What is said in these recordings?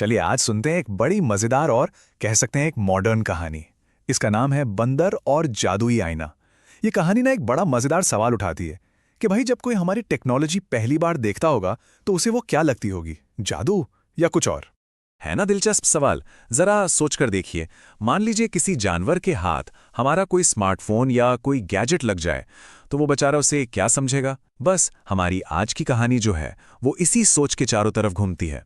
चलिए आज सुनते हैं एक बड़ी मजेदार और कह सकते हैं एक मॉडर्न कहानी। इसका नाम है बंदर और जादुई आईना। ये कहानी ना एक बड़ा मजेदार सवाल उठाती है कि भाई जब कोई हमारी टेक्नोलॉजी पहली बार देखता होगा तो उसे वो क्या लगती होगी, जादू या कुछ और। है ना दिलचस्प सवाल। जरा सोचकर देखिए, मान लीजिए किसी जानवर के हाथ हमारा कोई स्मार्टफोन या कोई गैजेट लग जाए, तो वो बेचारा उसे क्या समझेगा। बस हमारी आज की कहानी जो है वो इसी सोच के चारों तरफ घूमती है।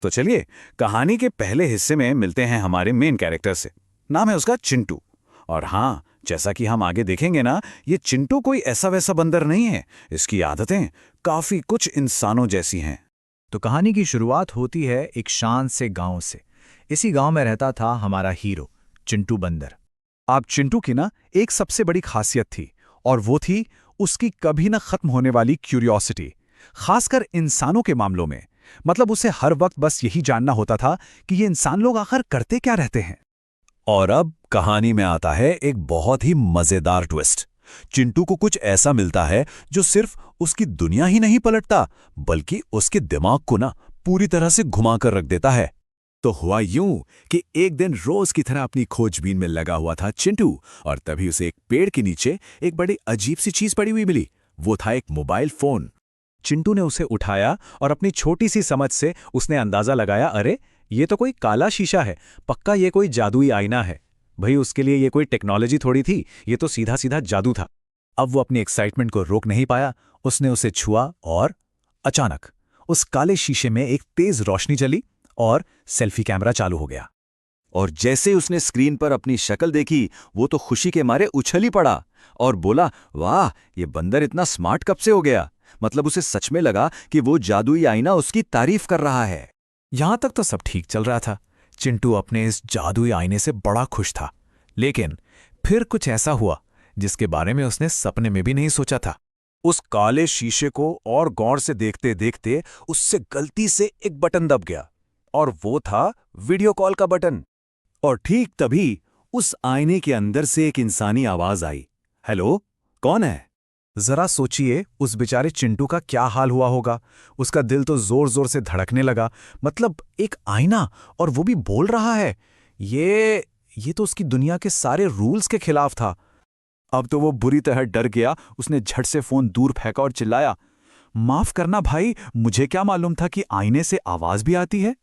तो चलिए कहानी के पहले हिस्से में मिलते हैं हमारे मेन कैरेक्टर से। नाम है उसका चिंटू। और हाँ, जैसा कि हम आगे देखेंगे ना, ये चिंटू कोई ऐसा वैसा बंदर नहीं है। इसकी आदतें काफी कुछ इंसानों जैसी हैं। तो कहानी की शुरुआत होती है एक शांत से गांव से। इसी गांव में रहता था हमारा हीरो चिंटू बंदर। आप चिंटू की ना एक सबसे बड़ी खासियत थी और वो थी उसकी कभी न खत्म होने वाली क्यूरियोसिटी, खासकर इंसानों के मामलों में। मतलब उसे हर वक्त बस यही जानना होता था कि ये इंसान लोग आखिर करते क्या रहते हैं। और अब कहानी में आता है एक बहुत ही मजेदार ट्विस्ट। चिंटू को कुछ ऐसा मिलता है जो सिर्फ उसकी दुनिया ही नहीं पलटता, बल्कि उसके दिमाग को ना पूरी तरह से घुमाकर रख देता है। तो हुआ यूं कि एक दिन रोज की तरह अपनी खोजबीन में लगा हुआ था चिंटू, और तभी उसे एक पेड़ के नीचे एक बड़ी अजीब सी चीज पड़ी हुई मिली। वो था एक मोबाइल फोन। चिंटू ने उसे उठाया और अपनी छोटी सी समझ से उसने अंदाजा लगाया, अरे ये तो कोई काला शीशा है, पक्का ये कोई जादुई आईना है। भाई उसके लिए ये कोई टेक्नोलॉजी थोड़ी थी, ये तो सीधा सीधा जादू था। अब वो अपनी एक्साइटमेंट को रोक नहीं पाया। उसने उसे छुआ और अचानक उस काले शीशे में एक तेज रोशनी चली और सेल्फी कैमरा चालू हो गया। और जैसे उसने स्क्रीन पर अपनी शक्ल देखी, वो तो खुशी के मारे उछल ही पड़ा और बोला, वाह, ये बंदर इतना स्मार्ट कब से हो गया। मतलब उसे सच में लगा कि वो जादुई आईना उसकी तारीफ कर रहा है। यहां तक तो सब ठीक चल रहा था। चिंटू अपने इस जादुई आईने से बड़ा खुश था। लेकिन फिर कुछ ऐसा हुआ जिसके बारे में उसने सपने में भी नहीं सोचा था। उस काले शीशे को और गौर से देखते देखते उससे गलती से एक बटन दब गया, और वो था वीडियो कॉल का बटन। और ठीक तभी उस आईने के अंदर से एक इंसानी आवाज आई, हेलो, कौन है? जरा सोचिए उस बेचारे चिंटू का क्या हाल हुआ होगा। उसका दिल तो जोर जोर से धड़कने लगा। मतलब एक आईना, और वो भी बोल रहा है। ये तो उसकी दुनिया के सारे रूल्स के खिलाफ था। अब तो वो बुरी तरह डर गया। उसने झट से फोन दूर फेंका और चिल्लाया, माफ करना भाई, मुझे क्या मालूम था कि आईने से आवाज भी आती है।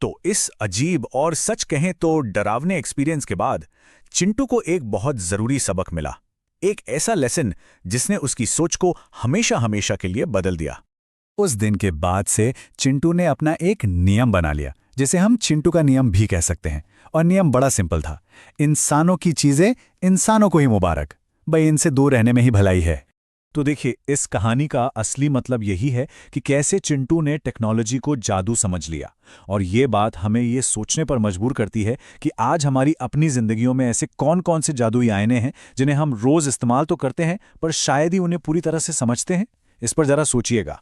तो इस अजीब और सच कहें तो डरावने एक्सपीरियंस के बाद चिंटू को एक बहुत जरूरी सबक मिला। एक ऐसा लेसन जिसने उसकी सोच को हमेशा हमेशा के लिए बदल दिया। उस दिन के बाद से चिंटू ने अपना एक नियम बना लिया, जिसे हम चिंटू का नियम भी कह सकते हैं। और नियम बड़ा सिंपल था, इंसानों की चीजें इंसानों को ही मुबारक, भाई इनसे दूर रहने में ही भलाई है। तो देखिए, इस कहानी का असली मतलब यही है कि कैसे चिंटू ने टेक्नोलॉजी को जादू समझ लिया। और ये बात हमें ये सोचने पर मजबूर करती है कि आज हमारी अपनी जिंदगियों में ऐसे कौन कौन से जादुई आईने हैं जिन्हें हम रोज इस्तेमाल तो करते हैं, पर शायद ही उन्हें पूरी तरह से समझते हैं। इस पर जरा सोचिएगा।